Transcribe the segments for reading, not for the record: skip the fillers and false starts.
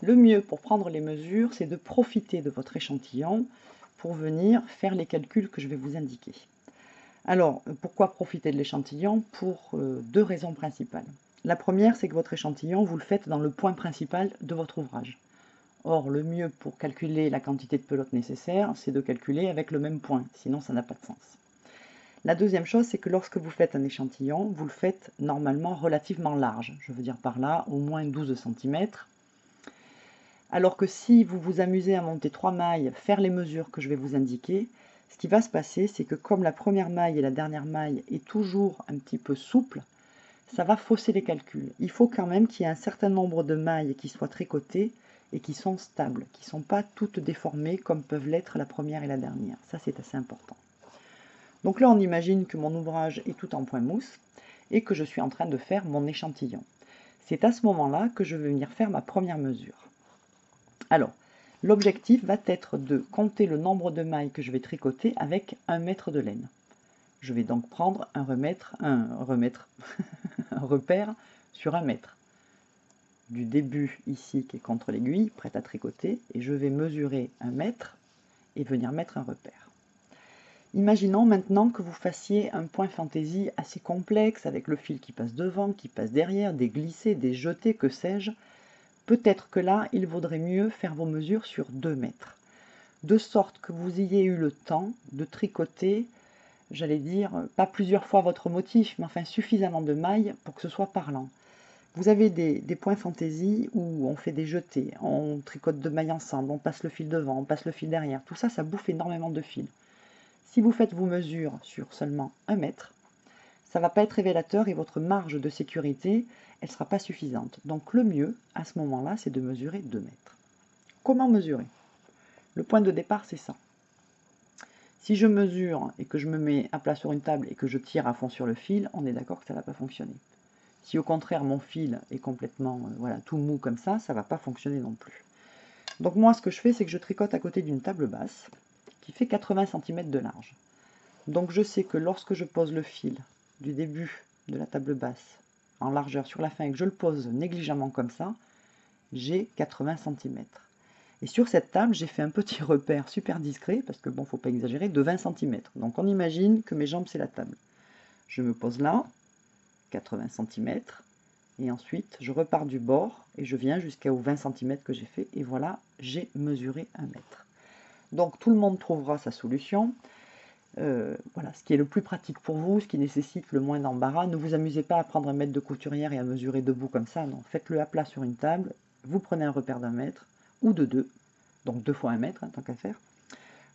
Le mieux pour prendre les mesures, c'est de profiter de votre échantillon pour venir faire les calculs que je vais vous indiquer. Alors, pourquoi profiter de l'échantillon? Pour deux raisons principales. La première, c'est que votre échantillon, vous le faites dans le point principal de votre ouvrage. Or, le mieux pour calculer la quantité de pelote nécessaire, c'est de calculer avec le même point, sinon ça n'a pas de sens. La deuxième chose, c'est que lorsque vous faites un échantillon, vous le faites normalement relativement large. Je veux dire par là, au moins 12 cm. Alors que si vous vous amusez à monter 3 mailles, faire les mesures que je vais vous indiquer, ce qui va se passer, c'est que comme la première maille et la dernière maille est toujours un petit peu souple, ça va fausser les calculs. Il faut quand même qu'il y ait un certain nombre de mailles qui soient tricotées et qui sont stables, qui ne sont pas toutes déformées comme peuvent l'être la première et la dernière. Ça, c'est assez important. Donc là, on imagine que mon ouvrage est tout en point mousse et que je suis en train de faire mon échantillon. C'est à ce moment-là que je vais venir faire ma première mesure. Alors, l'objectif va être de compter le nombre de mailles que je vais tricoter avec 1 mètre de laine. Je vais donc prendre un repère sur 1 mètre. Du début ici qui est contre l'aiguille, prête à tricoter, et je vais mesurer 1 mètre et venir mettre un repère. Imaginons maintenant que vous fassiez un point fantaisie assez complexe avec le fil qui passe devant, qui passe derrière, des glissés, des jetés, que sais-je. Peut-être que là, il vaudrait mieux faire vos mesures sur 2 mètres, de sorte que vous ayez eu le temps de tricoter, j'allais dire, pas plusieurs fois votre motif, mais enfin suffisamment de mailles pour que ce soit parlant. Vous avez des points fantaisie où on fait des jetés, on tricote 2 mailles ensemble, on passe le fil devant, on passe le fil derrière. Tout ça, ça bouffe énormément de fil. Si vous faites vos mesures sur seulement 1 mètre, ça ne va pas être révélateur et votre marge de sécurité, elle ne sera pas suffisante. Donc le mieux, à ce moment-là, c'est de mesurer 2 mètres. Comment mesurer? Le point de départ, c'est ça. Si je mesure et que je me mets à plat sur une table et que je tire à fond sur le fil, on est d'accord que ça ne va pas fonctionner. Si au contraire mon fil est complètement voilà, tout mou comme ça ne va pas fonctionner non plus. Donc moi, ce que je fais, c'est que je tricote à côté d'une table basse qui fait 80 cm de large. Donc je sais que lorsque je pose le fil du début de la table basse en largeur sur la fin et que je le pose négligemment comme ça, j'ai 80 cm. Et sur cette table, j'ai fait un petit repère super discret, parce que bon, faut pas exagérer, de 20 cm. Donc on imagine que mes jambes, c'est la table. Je me pose là, 80 cm, et ensuite je repars du bord et je viens jusqu'aux 20 cm que j'ai fait, et voilà, j'ai mesuré 1 mètre. Donc tout le monde trouvera sa solution. Voilà, ce qui est le plus pratique pour vous, ce qui nécessite le moins d'embarras. Ne vous amusez pas à prendre un mètre de couturière et à mesurer debout comme ça, non. Faites-le à plat sur une table, vous prenez un repère d'1 mètre ou de 2, donc 2 fois 1 mètre, hein, tant qu'à faire.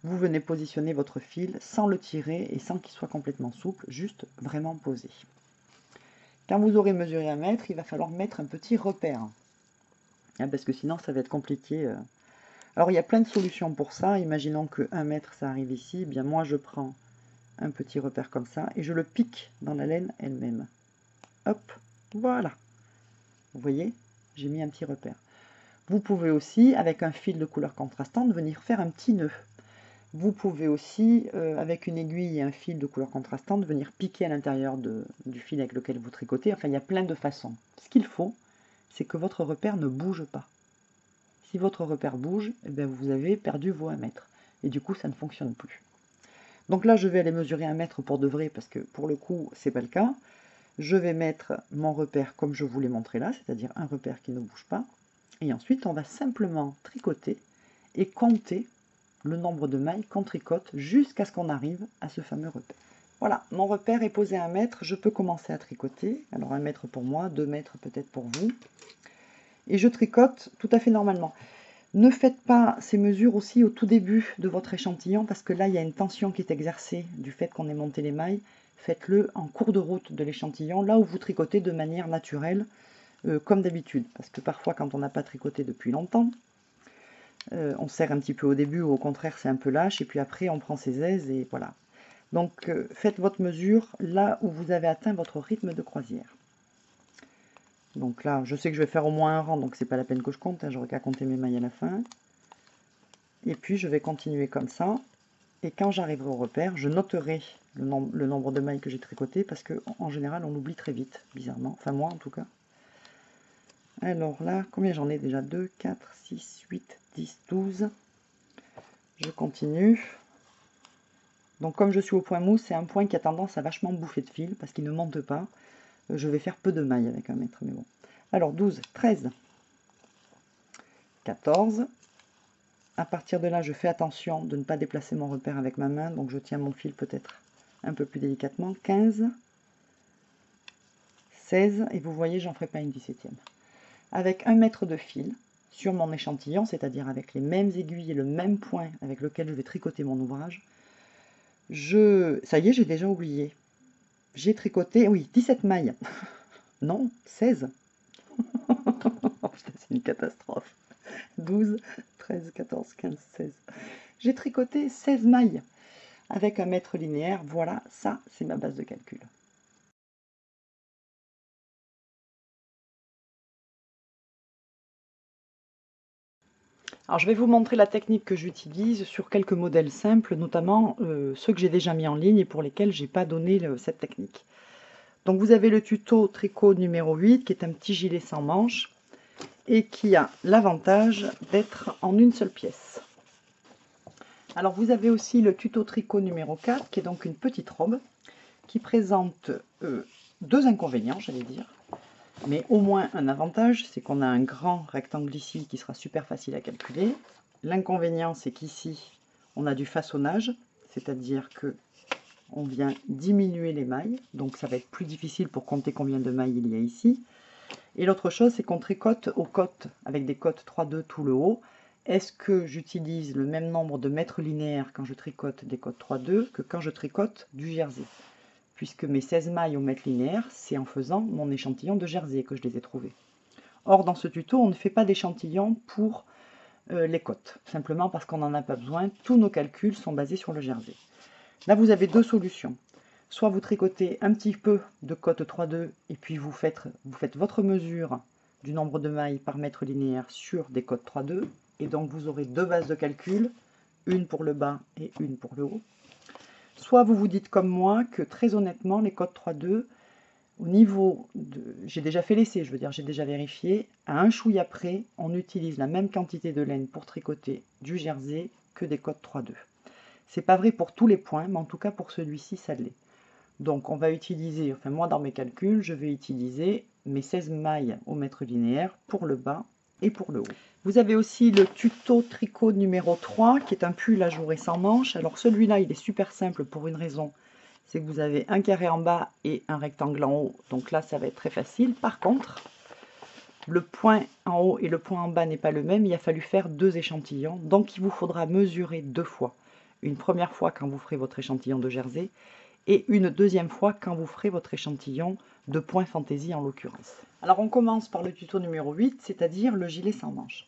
Vous venez positionner votre fil sans le tirer et sans qu'il soit complètement souple, juste vraiment posé. Quand vous aurez mesuré 1 mètre, il va falloir mettre un petit repère, hein, parce que sinon ça va être compliqué. Alors il y a plein de solutions pour ça. Imaginons que 1 mètre ça arrive ici, eh bien moi je prends un petit repère comme ça et je le pique dans la laine elle-même. Hop, voilà. Vous voyez, j'ai mis un petit repère. Vous pouvez aussi, avec un fil de couleur contrastante, venir faire un petit nœud. Vous pouvez aussi, avec une aiguille et un fil de couleur contrastante, venir piquer à l'intérieur du fil avec lequel vous tricotez. Enfin, il y a plein de façons. Ce qu'il faut, c'est que votre repère ne bouge pas. Si votre repère bouge, eh bien, vous avez perdu vos 1 mètre. Et du coup, ça ne fonctionne plus. Donc là, je vais aller mesurer 1 mètre pour de vrai, parce que pour le coup, c'est pas le cas. Je vais mettre mon repère comme je vous l'ai montré là, c'est-à-dire un repère qui ne bouge pas. Et ensuite, on va simplement tricoter et compter le nombre de mailles qu'on tricote jusqu'à ce qu'on arrive à ce fameux repère. Voilà, mon repère est posé à 1 mètre, je peux commencer à tricoter. Alors 1 mètre pour moi, 2 mètres peut-être pour vous. Et je tricote tout à fait normalement. Ne faites pas ces mesures aussi au tout début de votre échantillon, parce que là, il y a une tension qui est exercée du fait qu'on ait monté les mailles. Faites-le en cours de route de l'échantillon, là où vous tricotez de manière naturelle, comme d'habitude. Parce que parfois, quand on n'a pas tricoté depuis longtemps, on serre un petit peu au début, ou au contraire, c'est un peu lâche, et puis après, on prend ses aises, et voilà. Donc, faites votre mesure là où vous avez atteint votre rythme de croisière. Donc là, je sais que je vais faire au moins un rang, donc c'est pas la peine que je compte, hein, j'aurai qu'à compter mes mailles à la fin. Et puis je vais continuer comme ça. Et quand j'arriverai au repère, je noterai le nombre de mailles que j'ai tricoté, parce qu'en général, on l'oublie très vite, bizarrement. Enfin, moi en tout cas. Alors là, combien j'en ai déjà? 2, 4, 6, 8, 10, 12. Je continue. Donc comme je suis au point mousse, c'est un point qui a tendance à vachement bouffer de fil parce qu'il ne monte pas. Je vais faire peu de mailles avec un mètre, mais bon. Alors 12, 13, 14. À partir de là, je fais attention de ne pas déplacer mon repère avec ma main, donc je tiens mon fil peut-être un peu plus délicatement. 15, 16, et vous voyez, j'en ferai pas une 17e. Avec 1 mètre de fil sur mon échantillon, c'est-à-dire avec les mêmes aiguilles et le même point avec lequel je vais tricoter mon ouvrage, ça y est, j'ai déjà oublié. J'ai tricoté, oui, 17 mailles. Non, 16. C'est une catastrophe. 12, 13, 14, 15, 16. J'ai tricoté 16 mailles avec un mètre linéaire. Voilà, ça, c'est ma base de calcul. Alors, je vais vous montrer la technique que j'utilise sur quelques modèles simples, notamment ceux que j'ai déjà mis en ligne et pour lesquels je n'ai pas donné cette technique. Donc, vous avez le tuto tricot numéro 8, qui est un petit gilet sans manches et qui a l'avantage d'être en une seule pièce. Alors, vous avez aussi le tuto tricot numéro 4, qui est donc une petite robe, qui présente deux inconvénients, j'allais dire, mais au moins un avantage, c'est qu'on a un grand rectangle ici qui sera super facile à calculer. L'inconvénient, c'est qu'ici, on a du façonnage, c'est-à-dire que on vient diminuer les mailles, donc ça va être plus difficile pour compter combien de mailles il y a ici. Et l'autre chose, c'est qu'on tricote aux cotes, avec des cotes 3-2 tout le haut. Est-ce que j'utilise le même nombre de mètres linéaires quand je tricote des cotes 3-2 que quand je tricote du jersey? Puisque mes 16 mailles au mètre linéaire, c'est en faisant mon échantillon de jersey que je les ai trouvées. Or, dans ce tuto, on ne fait pas d'échantillon pour les cotes, simplement parce qu'on n'en a pas besoin. Tous nos calculs sont basés sur le jersey. Là, vous avez deux solutions. Soit vous tricotez un petit peu de cote 3-2 et puis vous faites votre mesure du nombre de mailles par mètre linéaire sur des cotes 3-2, et donc vous aurez deux bases de calcul, une pour le bas et une pour le haut. Soit vous vous dites comme moi que très honnêtement, les cotes 3-2, au niveau de... J'ai déjà fait l'essai, je veux dire, j'ai déjà vérifié. À un chouïa près, on utilise la même quantité de laine pour tricoter du jersey que des cotes 3-2. C'est pas vrai pour tous les points, mais en tout cas pour celui-ci, ça l'est. Donc on va utiliser, enfin moi dans mes calculs, je vais utiliser mes 16 mailles au mètre linéaire pour le bas et pour le haut. Vous avez aussi le tuto tricot numéro 3 qui est un pull ajouré sans manches. Alors celui-là il est super simple pour une raison, c'est que vous avez un carré en bas et un rectangle en haut. Donc là ça va être très facile. Par contre, le point en haut et le point en bas n'est pas le même, il a fallu faire deux échantillons. Donc il vous faudra mesurer deux fois. Une première fois quand vous ferez votre échantillon de jersey et une deuxième fois quand vous ferez votre échantillon de point fantaisie en l'occurrence. Alors on commence par le tuto numéro 8, c'est-à-dire le gilet sans manches.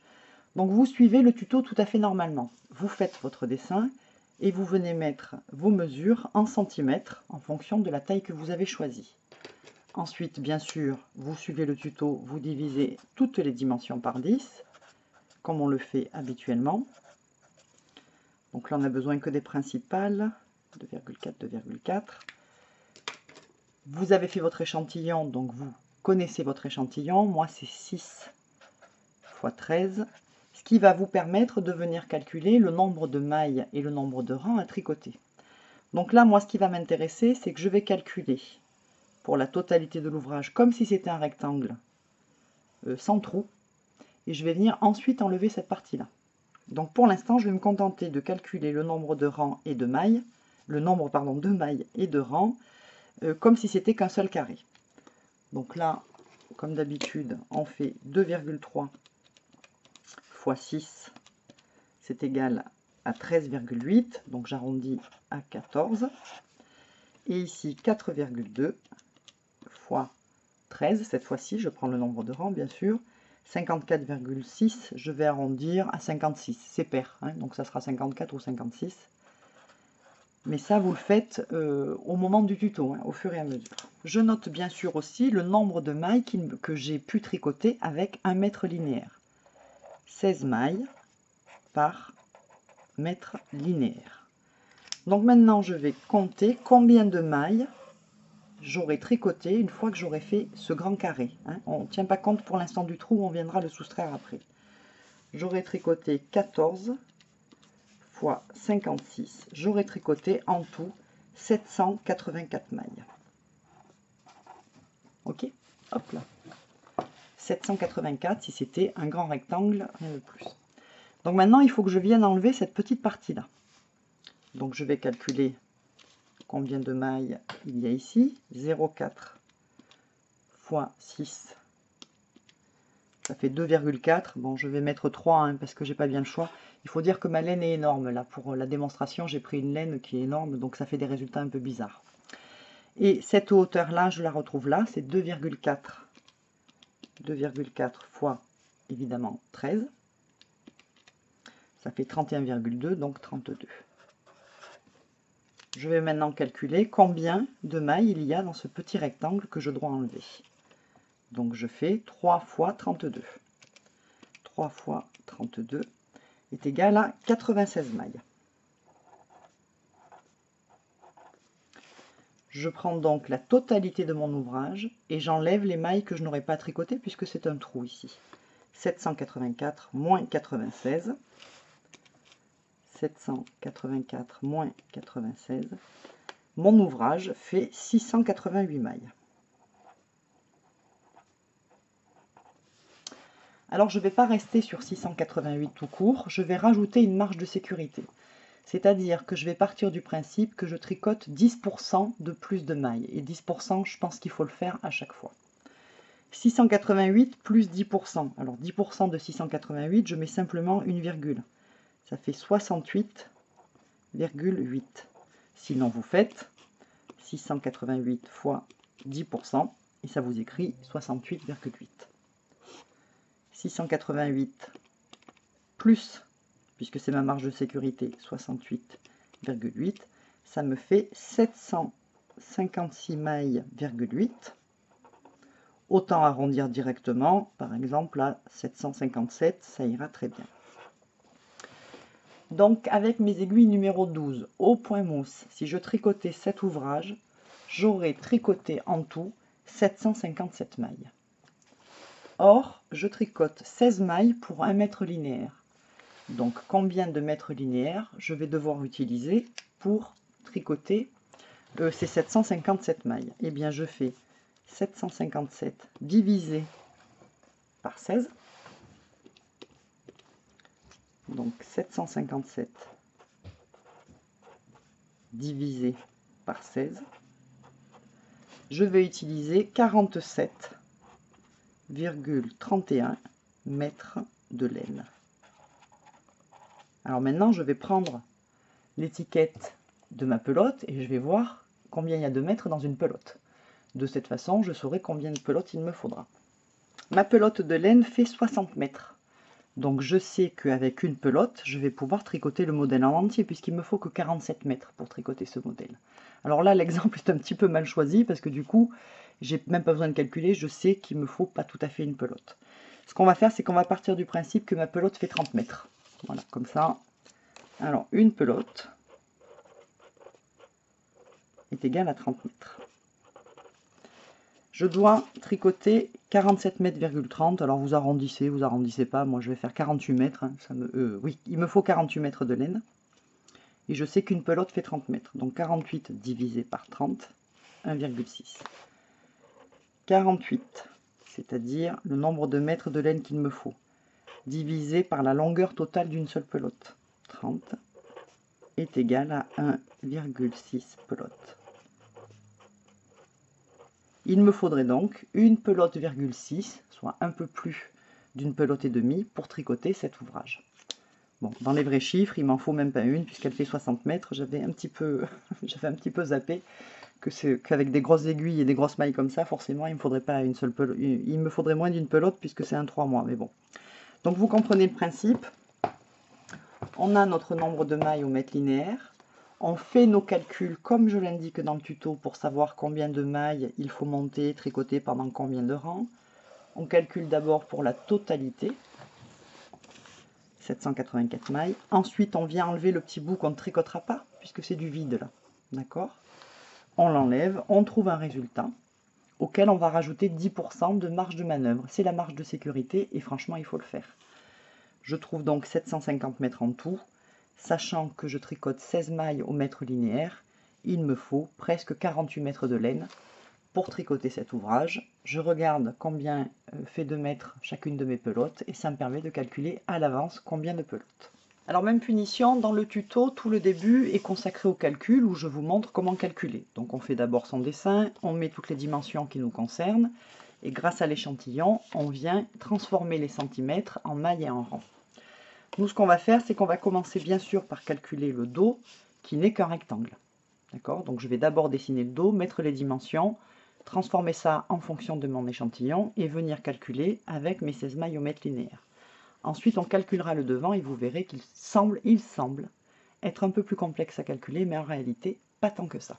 Donc vous suivez le tuto tout à fait normalement. Vous faites votre dessin et vous venez mettre vos mesures en centimètres en fonction de la taille que vous avez choisie. Ensuite, bien sûr, vous suivez le tuto, vous divisez toutes les dimensions par 10, comme on le fait habituellement. Donc là, on n'a besoin que des principales. 2,4, 2,4. Vous avez fait votre échantillon, donc vous connaissez votre échantillon. Moi, c'est 6 x 13, ce qui va vous permettre de venir calculer le nombre de mailles et le nombre de rangs à tricoter. Donc là, moi, ce qui va m'intéresser, c'est que je vais calculer pour la totalité de l'ouvrage, comme si c'était un rectangle sans trou, et je vais venir ensuite enlever cette partie-là. Donc pour l'instant, je vais me contenter de calculer le nombre de rangs et de mailles, le nombre, pardon, de mailles et de rangs, comme si c'était qu'un seul carré. Donc là, comme d'habitude, on fait 2,3 x 6, c'est égal à 13,8, donc j'arrondis à 14. Et ici, 4,2 x 13, cette fois-ci, je prends le nombre de rangs, bien sûr. 54,6, je vais arrondir à 56, c'est pair, hein, donc ça sera 54 ou 56. Mais ça, vous le faites au moment du tuto, hein, au fur et à mesure. Je note bien sûr aussi le nombre de mailles que j'ai pu tricoter avec un mètre linéaire. 16 mailles par mètre linéaire. Donc maintenant, je vais compter combien de mailles j'aurai tricoté une fois que j'aurai fait ce grand carré. Hein. On ne tient pas compte pour l'instant du trou, on viendra le soustraire après. J'aurai tricoté 14 fois 56. J'aurai tricoté en tout 784 mailles. Ok, hop là. 784 si c'était un grand rectangle, rien de plus. Donc maintenant, il faut que je vienne enlever cette petite partie-là. Donc je vais calculer combien de mailles il y a ici. 0,4 fois 6, ça fait 2,4. Bon, je vais mettre 3 hein, parce que j'ai pas bien le choix. Il faut dire que ma laine est énorme. Là, pour la démonstration, j'ai pris une laine qui est énorme, donc ça fait des résultats un peu bizarres. Et cette hauteur-là, je la retrouve là, c'est 2,4. 2,4 fois, évidemment, 13. Ça fait 31,2, donc 32. Je vais maintenant calculer combien de mailles il y a dans ce petit rectangle que je dois enlever. Donc je fais 3 fois 32. 3 fois 32 est égal à 96 mailles. Je prends donc la totalité de mon ouvrage et j'enlève les mailles que je n'aurai pas tricotées puisque c'est un trou ici. 784 moins 96. 784 moins 96. Mon ouvrage fait 688 mailles. Alors je ne vais pas rester sur 688 tout court, je vais rajouter une marge de sécurité. C'est-à-dire que je vais partir du principe que je tricote 10% de plus de mailles. Et 10%, je pense qu'il faut le faire à chaque fois. 688 plus 10%. Alors 10% de 688, je mets simplement une virgule. Ça fait 68,8. Sinon vous faites 688 fois 10% et ça vous écrit 68,8. 688 plus, puisque c'est ma marge de sécurité, 68,8, ça me fait 756 mailles,8. Autant arrondir directement, par exemple à 757, ça ira très bien. Donc avec mes aiguilles numéro 12 au point mousse, si je tricotais cet ouvrage, j'aurais tricoté en tout 757 mailles. Or, je tricote 16 mailles pour 1 mètre linéaire. Donc, combien de mètres linéaires je vais devoir utiliser pour tricoter ces 757 mailles? Eh bien, je fais 757 divisé par 16. Donc, 757 divisé par 16. Je vais utiliser 47,31 mètres de laine. Alors maintenant, je vais prendre l'étiquette de ma pelote et je vais voir combien il y a de mètres dans une pelote. De cette façon, je saurai combien de pelotes il me faudra. Ma pelote de laine fait 60 mètres. Donc je sais qu'avec une pelote, je vais pouvoir tricoter le modèle en entier puisqu'il me faut que 47 mètres pour tricoter ce modèle. Alors là, l'exemple est un petit peu mal choisi parce que du coup, j'ai même pas besoin de calculer, je sais qu'il me faut pas tout à fait une pelote. Ce qu'on va faire, c'est qu'on va partir du principe que ma pelote fait 30 mètres. Voilà, comme ça. Alors, une pelote est égale à 30 mètres. Je dois tricoter 47 mètres,30. Alors, vous arrondissez pas. Moi, je vais faire 48 mètres. Hein, oui, il me faut 48 mètres de laine. Et je sais qu'une pelote fait 30 mètres. Donc, 48 divisé par 30, 1,6. 48, c'est-à-dire le nombre de mètres de laine qu'il me faut, divisé par la longueur totale d'une seule pelote. 30 est égal à 1,6 pelotes. Il me faudrait donc une pelote,6, soit un peu plus d'une pelote et demie, pour tricoter cet ouvrage. Bon, dans les vrais chiffres, il m'en faut même pas une, puisqu'elle fait 60 mètres. J'avais un petit peu zappé qu'avec des grosses aiguilles et des grosses mailles comme ça, forcément, il me faudrait pas une seule pelote. Il me faudrait moins d'une pelote, puisque c'est un 3 mois, mais bon. Donc vous comprenez le principe. On a notre nombre de mailles au mètre linéaire. On fait nos calculs comme je l'indique dans le tuto pour savoir combien de mailles il faut monter, tricoter pendant combien de rangs. On calcule d'abord pour la totalité, 784 mailles. Ensuite, on vient enlever le petit bout qu'on ne tricotera pas, puisque c'est du vide là. D'accord? on l'enlève, on trouve un résultat auquel on va rajouter 10% de marge de manœuvre. C'est la marge de sécurité et franchement, il faut le faire. Je trouve donc 750 mètres en tout, sachant que je tricote 16 mailles au mètre linéaire, il me faut presque 48 mètres de laine pour tricoter cet ouvrage. Je regarde combien fait de mètres chacune de mes pelotes et ça me permet de calculer à l'avance combien de pelotes. Alors même punition, dans le tuto, tout le début est consacré au calcul où je vous montre comment calculer. Donc on fait d'abord son dessin, on met toutes les dimensions qui nous concernent et grâce à l'échantillon, on vient transformer les centimètres en mailles et en rangs. Nous, ce qu'on va faire, c'est qu'on va commencer bien sûr par calculer le dos qui n'est qu'un rectangle. D'accord? Donc je vais d'abord dessiner le dos, mettre les dimensions, transformer ça en fonction de mon échantillon et venir calculer avec mes 16 mailles au mètre linéaire. Ensuite, on calculera le devant et vous verrez qu'il semble être un peu plus complexe à calculer, mais en réalité, pas tant que ça.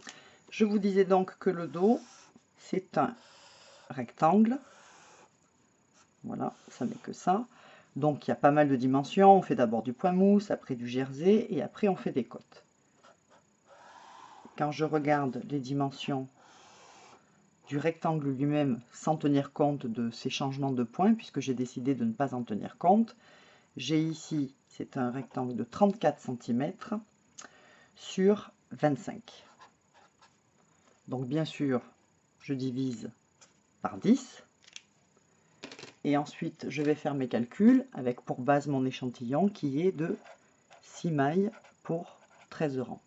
Je vous disais donc que le dos, c'est un rectangle. Voilà, ça n'est que ça. Donc, il y a pas mal de dimensions. On fait d'abord du point mousse, après du jersey, et après on fait des côtes. Quand je regarde les dimensions du rectangle lui-même, sans tenir compte de ces changements de points, puisque j'ai décidé de ne pas en tenir compte, j'ai ici, c'est un rectangle de 34 cm sur 25. Donc bien sûr, je divise par 10. Et ensuite, je vais faire mes calculs avec pour base mon échantillon qui est de 6 mailles pour 13 rangs.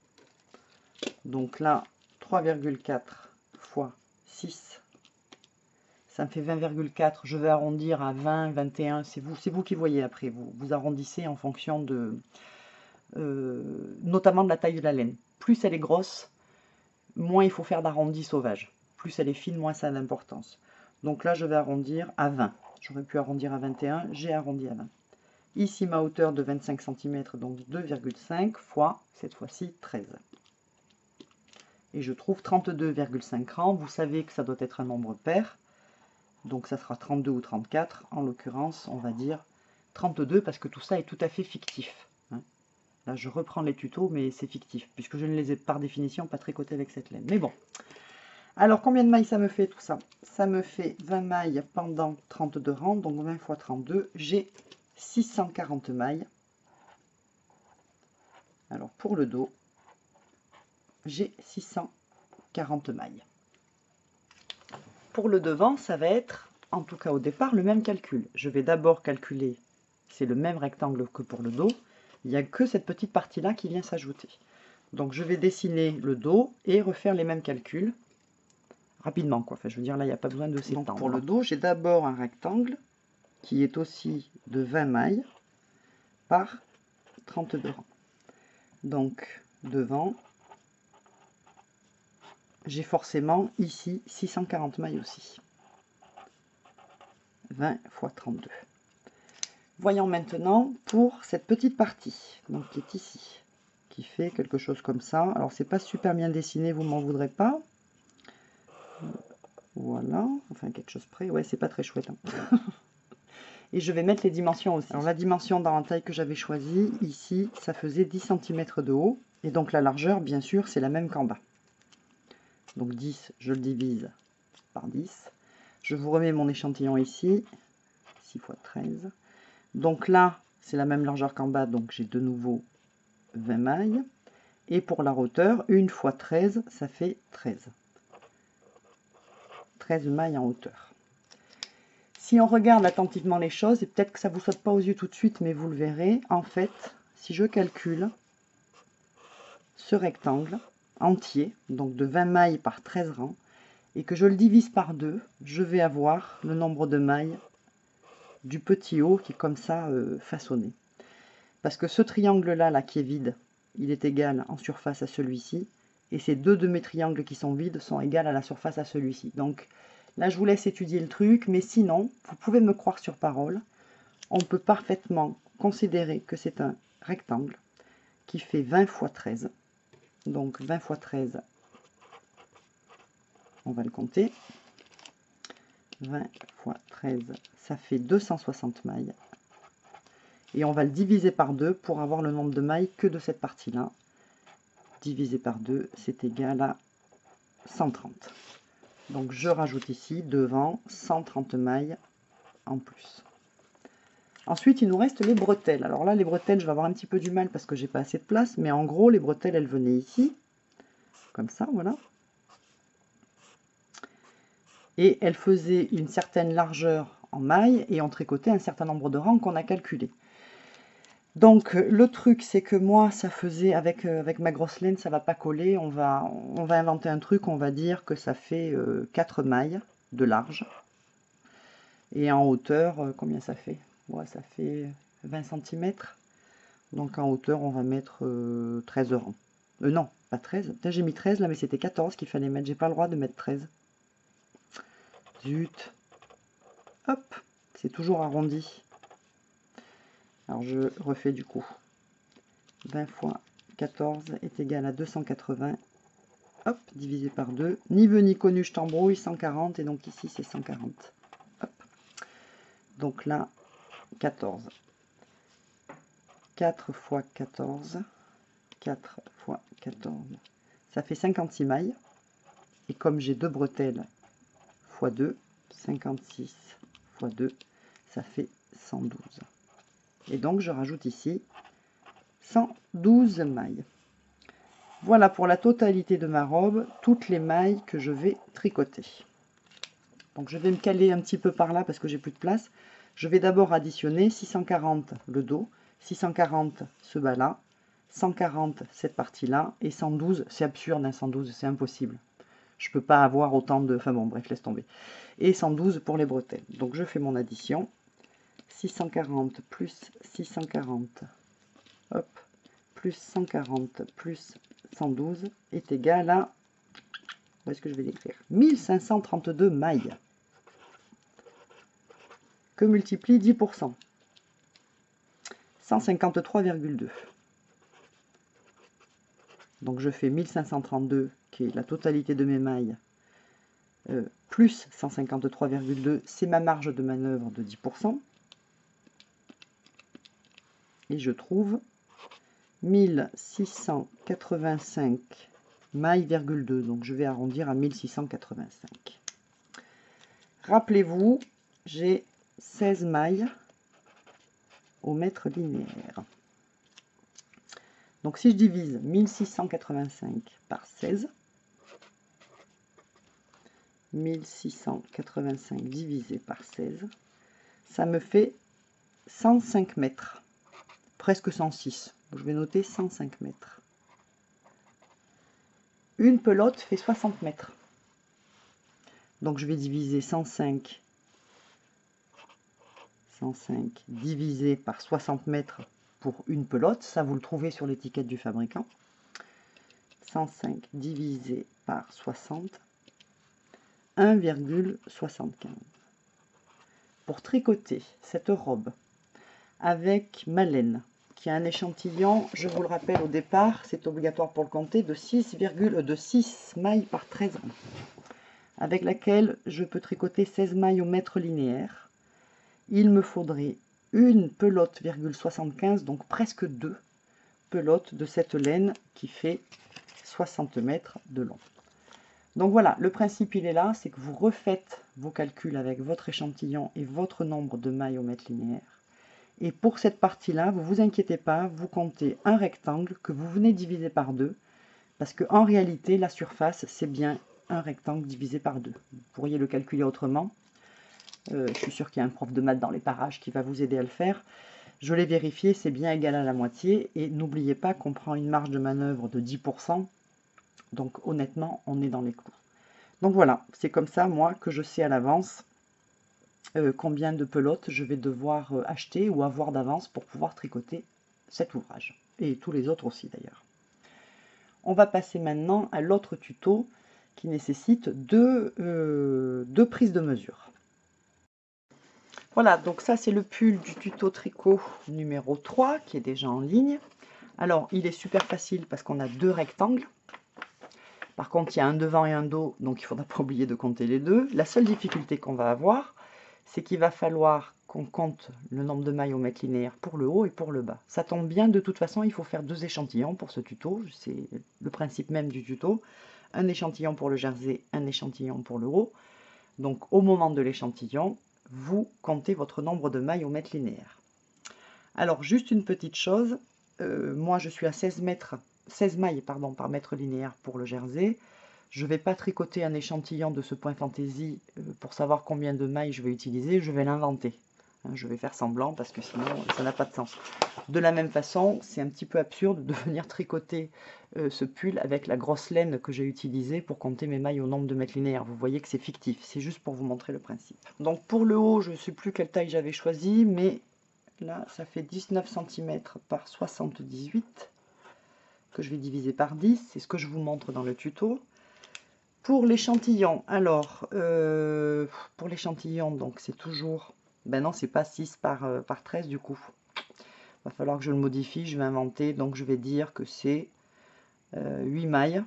Donc là, 3,4 fois 6, ça me fait 20,4. Je vais arrondir à 20, 21. C'est vous qui voyez après. Vous arrondissez en fonction de, notamment de la taille de la laine. Plus elle est grosse, moins il faut faire d'arrondi sauvage. Plus elle est fine, moins ça a d'importance. Donc là, je vais arrondir à 20. J'aurais pu arrondir à 21, j'ai arrondi à 20. Ici, ma hauteur de 25 cm, donc 2,5 fois, cette fois-ci, 13. Et je trouve 32,5 rangs. Vous savez que ça doit être un nombre pair. Donc ça sera 32 ou 34. En l'occurrence, on va dire 32 parce que tout ça est tout à fait fictif. Là, je reprends les tutos, mais c'est fictif, puisque je ne les ai par définition pas tricotés avec cette laine. Mais bon. Alors, combien de mailles ça me fait tout ça? Ça me fait 20 mailles pendant 32 rangs, donc 20 fois 32, j'ai 640 mailles. Alors, pour le dos, j'ai 640 mailles. Pour le devant, ça va être, en tout cas au départ, le même calcul. Je vais d'abord calculer, c'est le même rectangle que pour le dos, il n'y a que cette petite partie-là qui vient s'ajouter. Donc, je vais dessiner le dos et refaire les mêmes calculs. Rapidement, quoi. Enfin, je veux dire, là, il n'y a pas besoin de s'étendre. Pour le dos, j'ai d'abord un rectangle qui est aussi de 20 mailles par 32 rangs. Donc, devant, j'ai forcément ici 640 mailles aussi. 20 fois 32. Voyons maintenant pour cette petite partie, donc qui est ici, qui fait quelque chose comme ça. Alors, c'est pas super bien dessiné, vous m'en voudrez pas. Voilà, enfin quelque chose près, ouais, c'est pas très chouette. Hein. Et je vais mettre les dimensions aussi. Alors la dimension dans la taille que j'avais choisie, ici, ça faisait 10 cm de haut. Et donc la largeur, bien sûr, c'est la même qu'en bas. Donc 10, je le divise par 10. Je vous remets mon échantillon ici, 6 fois 13. Donc là, c'est la même largeur qu'en bas, donc j'ai de nouveau 20 mailles. Et pour la hauteur, 1 fois 13, ça fait 13. 13 mailles en hauteur. Si on regarde attentivement les choses, et peut-être que ça ne vous saute pas aux yeux tout de suite, mais vous le verrez, en fait, si je calcule ce rectangle entier, donc de 20 mailles par 13 rangs, et que je le divise par 2, je vais avoir le nombre de mailles du petit haut qui est comme ça façonné. Parce que ce triangle-là, là, qui est vide, il est égal en surface à celui-ci, et ces deux de mes triangles qui sont vides sont égales à la surface à celui-ci. Donc, là, je vous laisse étudier le truc, mais sinon, vous pouvez me croire sur parole, on peut parfaitement considérer que c'est un rectangle qui fait 20 fois 13. Donc, 20 fois 13, on va le compter. 20 fois 13, ça fait 260 mailles. Et on va le diviser par 2 pour avoir le nombre de mailles que de cette partie-là. Divisé par 2, c'est égal à 130. Donc je rajoute ici devant 130 mailles en plus. Ensuite, il nous reste les bretelles. Alors là, les bretelles, je vais avoir un petit peu du mal parce que j'ai pas assez de place, mais en gros, les bretelles, elles venaient ici, comme ça, voilà. Et elles faisaient une certaine largeur en mailles et on tricotait un certain nombre de rangs qu'on a calculé. Donc le truc, c'est que moi, ça faisait, avec ma grosse laine, ça va pas coller. On va inventer un truc, on va dire que ça fait 4 mailles de large. Et en hauteur, combien ça fait? Ouais, ça fait 20 cm. Donc en hauteur, on va mettre 13 rangs. Non, pas 13. J'ai mis 13 là, mais c'était 14 qu'il fallait mettre. J'ai pas le droit de mettre 13. Zut. Hop, c'est toujours arrondi. Alors je refais du coup. 20 fois 14 est égal à 280. Hop, divisé par 2. Ni veu ni connu, je t'embrouille, 140. Et donc ici, c'est 140. Hop. Donc là, 14. 4 fois 14. 4 fois 14. Ça fait 56 mailles. Et comme j'ai 2 bretelles fois 2, 56 fois 2, ça fait 112. Et donc, je rajoute ici 112 mailles. Voilà pour la totalité de ma robe, toutes les mailles que je vais tricoter. Donc, je vais me caler un petit peu par là parce que j'ai plus de place. Je vais d'abord additionner 640 le dos, 640 ce bas-là, 140 cette partie-là, et 112, c'est absurde, hein, 112, c'est impossible. Je ne peux pas avoir autant de... Enfin bon, bref, laisse tomber. Et 112 pour les bretelles. Donc, je fais mon addition. 640 plus 640, hop, plus 140 plus 112 est égal à, où est-ce que je vais l'écrire, 1532 mailles, que multiplie 10%, 153,2. Donc je fais 1532, qui est la totalité de mes mailles, plus 153,2, c'est ma marge de manœuvre de 10%. Et je trouve 1685 mailles, 2, donc je vais arrondir à 1685. Rappelez-vous, j'ai 16 mailles au mètre linéaire. Donc si je divise 1685 par 16, 1685 divisé par 16, ça me fait 105 mètres, presque 106. Je vais noter 105 mètres. Une pelote fait 60 mètres. Donc je vais diviser 105 divisé par 60 mètres pour une pelote. Ça, vous le trouvez sur l'étiquette du fabricant. 105 divisé par 60, 1,75. Pour tricoter cette robe avec ma laine, qui a un échantillon, je vous le rappelle au départ, c'est obligatoire pour le compter, de 6 mailles par 13 rangs, avec laquelle je peux tricoter 16 mailles au mètre linéaire. Il me faudrait une pelote, 75, donc presque 2 pelotes de cette laine qui fait 60 mètres de long. Donc voilà, le principe il est là, c'est que vous refaites vos calculs avec votre échantillon et votre nombre de mailles au mètre linéaire. Et pour cette partie-là, vous ne vous inquiétez pas, vous comptez un rectangle que vous venez diviser par 2, parce qu'en réalité, la surface, c'est bien un rectangle divisé par 2. Vous pourriez le calculer autrement. Je suis sûr qu'il y a un prof de maths dans les parages qui va vous aider à le faire. Je l'ai vérifié, c'est bien égal à la moitié. Et n'oubliez pas qu'on prend une marge de manœuvre de 10%. Donc honnêtement, on est dans les clous. Donc voilà, c'est comme ça, moi, que je sais à l'avance combien de pelotes je vais devoir acheter ou avoir d'avance pour pouvoir tricoter cet ouvrage. Et tous les autres aussi d'ailleurs. On va passer maintenant à l'autre tuto qui nécessite deux prises de mesure. Voilà, donc ça c'est le pull du tuto tricot numéro 3 qui est déjà en ligne. Alors il est super facile parce qu'on a 2 rectangles. Par contre il y a un devant et un dos, donc il ne faudra pas oublier de compter les deux. La seule difficulté qu'on va avoir, c'est qu'il va falloir qu'on compte le nombre de mailles au mètre linéaire pour le haut et pour le bas. Ça tombe bien, de toute façon il faut faire 2 échantillons pour ce tuto, c'est le principe même du tuto. un échantillon pour le jersey, un échantillon pour le haut. Donc au moment de l'échantillon, vous comptez votre nombre de mailles au mètre linéaire. Alors juste une petite chose, moi je suis à 16 mailles par mètre linéaire pour le jersey. Je ne vais pas tricoter un échantillon de ce point fantaisie pour savoir combien de mailles je vais utiliser, je vais l'inventer. Je vais faire semblant parce que sinon ça n'a pas de sens. De la même façon, c'est un petit peu absurde de venir tricoter ce pull avec la grosse laine que j'ai utilisée pour compter mes mailles au nombre de mètres linéaires. Vous voyez que c'est fictif, c'est juste pour vous montrer le principe. Donc pour le haut, je ne sais plus quelle taille j'avais choisi, mais là ça fait 19 cm par 78 que je vais diviser par 10, c'est ce que je vous montre dans le tuto. Pour l'échantillon, alors, pour l'échantillon, donc c'est toujours... Ben non, c'est pas 6 par 13 du coup. Il va falloir que je le modifie, je vais inventer, donc je vais dire que c'est 8 mailles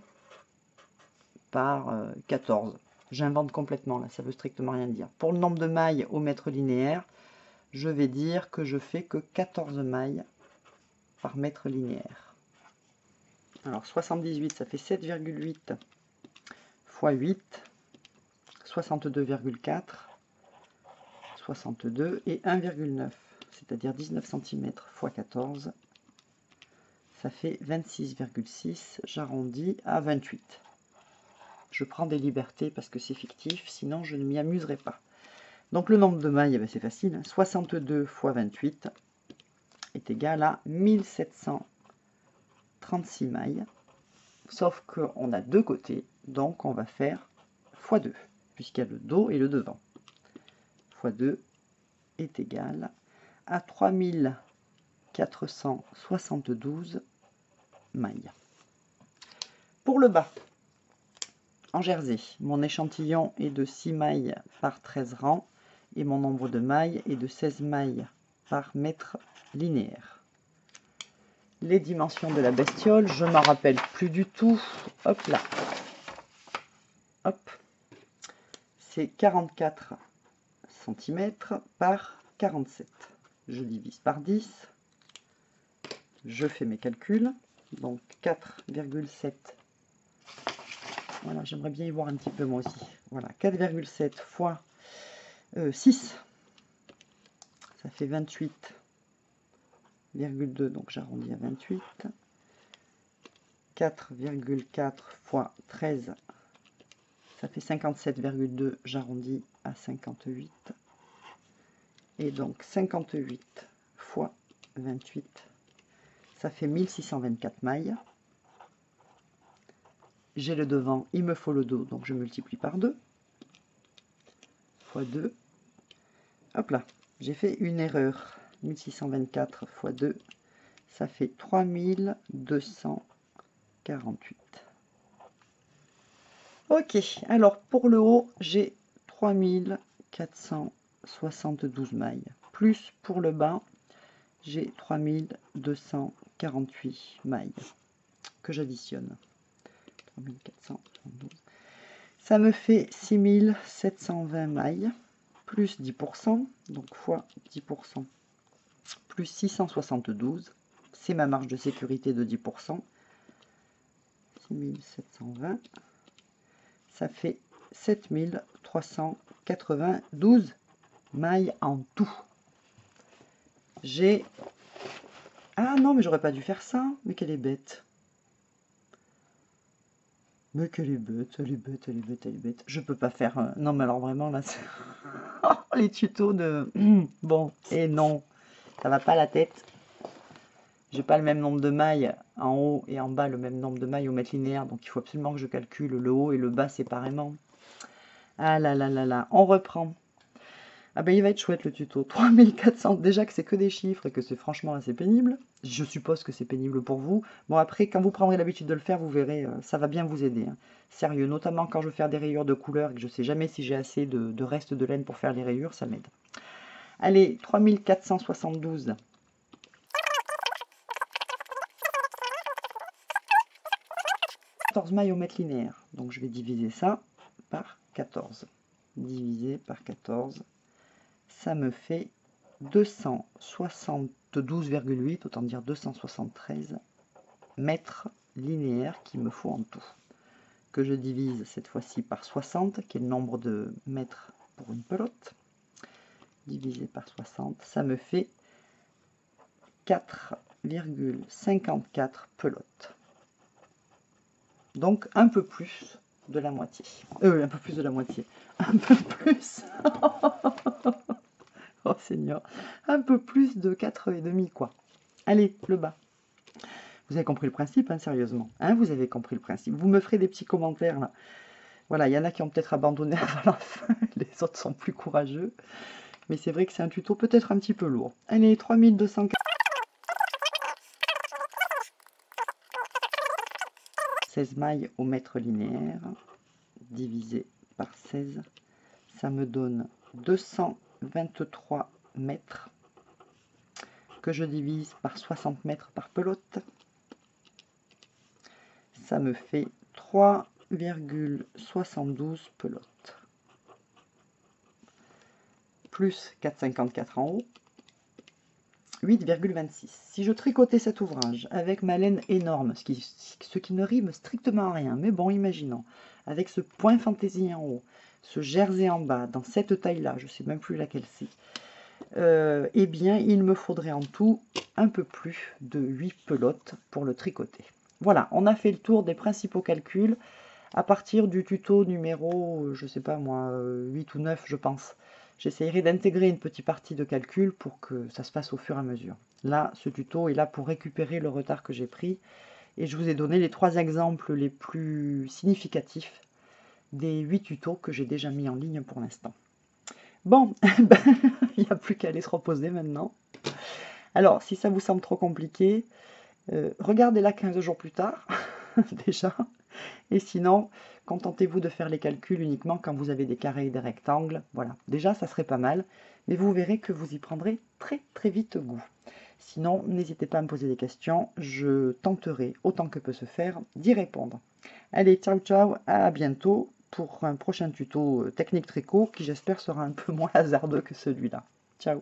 par 14. J'invente complètement, là, ça veut strictement rien dire. Pour le nombre de mailles au mètre linéaire, je vais dire que je fais que 14 mailles par mètre linéaire. Alors 78, ça fait 7,8 x 8, 62,4, 62 et 1,9, c'est-à-dire 19 cm x 14, ça fait 26,6, j'arrondis à 28. Je prends des libertés parce que c'est fictif, sinon je ne m'y amuserai pas. Donc le nombre de mailles, c'est facile, 62 x 28 est égal à 1736 mailles, sauf qu'on a deux côtés, donc on va faire x 2, puisqu'il y a le dos et le devant. X 2 est égal à 3472 mailles. Pour le bas, en jersey, mon échantillon est de 6 mailles par 13 rangs et mon nombre de mailles est de 16 mailles par mètre linéaire. Les dimensions de la bestiole, je ne m'en rappelle plus du tout. Hop là. Hop. C'est 44 cm par 47. Je divise par 10. Je fais mes calculs. Donc 4,7. Voilà, j'aimerais bien y voir un petit peu moi aussi. Voilà, 4,7 fois 6. Ça fait 28,2, donc j'arrondis à 28. 4,4 fois 13, ça fait 57,2, j'arrondis à 58. Et donc 58 fois 28, ça fait 1624 mailles. J'ai le devant, il me faut le dos, donc je multiplie par 2. Fois 2. Hop là, j'ai fait une erreur. 1624 fois 2, ça fait 3248. Ok, alors pour le haut, j'ai 3472 mailles. Plus pour le bas, j'ai 3248 mailles que j'additionne. 3472. Ça me fait 6720 mailles, plus 10%, donc fois 10%, plus 672. C'est ma marge de sécurité de 10%. 6720. Ça fait 7392 mailles en tout. J'ai... Ah non, mais j'aurais pas dû faire ça. Mais qu'elle est bête. Mais qu'elle est bête, elle est bête, elle est bête, elle est bête. Je peux pas faire... Non, mais alors vraiment, là, c'est... les tutos de... Bon, et non, ça va pas la tête. J'ai pas le même nombre de mailles en haut et en bas, le même nombre de mailles au mètre linéaire. Donc, il faut absolument que je calcule le haut et le bas séparément. Ah là là là là, on reprend. Ah ben il va être chouette le tuto. 3400, déjà que c'est que des chiffres et que c'est franchement assez pénible. Je suppose que c'est pénible pour vous. Bon après, quand vous prendrez l'habitude de le faire, vous verrez, ça va bien vous aider. Hein. Sérieux, notamment quand je veux faire des rayures de couleur et que je ne sais jamais si j'ai assez de reste de laine pour faire les rayures, ça m'aide. Allez, 3472. Mailles au mètre linéaire. Donc je vais diviser ça par 14. Divisé par 14. Ça me fait 272,8, autant dire 273 mètres linéaires qu'il me faut en tout. que je divise cette fois-ci par 60, qui est le nombre de mètres pour une pelote, divisé par 60, ça me fait 4,54 pelotes. Donc un peu plus de la moitié. Un peu plus de la moitié. Un peu plus. Oh Seigneur. Un peu plus de 4,5 quoi. Allez, le bas. Vous avez compris le principe, hein, sérieusement. Hein, vous avez compris le principe. Vous me ferez des petits commentaires là. Voilà, il y en a qui ont peut-être abandonné avant la fin. Les autres sont plus courageux. Mais c'est vrai que c'est un tuto peut-être un petit peu lourd. Allez, 3240. 16 mailles au mètre linéaire, divisé par 16, ça me donne 223 mètres, que je divise par 60 mètres par pelote. Ça me fait 3,72 pelotes. Plus 4,54 en haut, 8,26. Si je tricotais cet ouvrage avec ma laine énorme, ce qui ne rime strictement à rien, mais bon, imaginons, avec ce point fantaisie en haut, ce jersey en bas, dans cette taille-là, je ne sais même plus laquelle c'est, eh bien, il me faudrait en tout un peu plus de 8 pelotes pour le tricoter. Voilà, on a fait le tour des principaux calculs à partir du tuto numéro, je ne sais pas moi, 8 ou 9, je pense. J'essaierai d'intégrer une petite partie de calcul pour que ça se fasse au fur et à mesure. Là, ce tuto est là pour récupérer le retard que j'ai pris. Et je vous ai donné les 3 exemples les plus significatifs des 8 tutos que j'ai déjà mis en ligne pour l'instant. Bon, il n'y a plus qu'à aller se reposer maintenant. Alors, si ça vous semble trop compliqué, regardez-la 15 jours plus tard, déjà. Et sinon, contentez-vous de faire les calculs uniquement quand vous avez des carrés et des rectangles. Voilà, déjà, ça serait pas mal. Mais vous verrez que vous y prendrez très très vite goût. Sinon, n'hésitez pas à me poser des questions. Je tenterai, autant que peut se faire, d'y répondre. Allez, ciao ciao, à bientôt pour un prochain tuto technique tricot qui j'espère sera un peu moins hasardeux que celui-là. Ciao.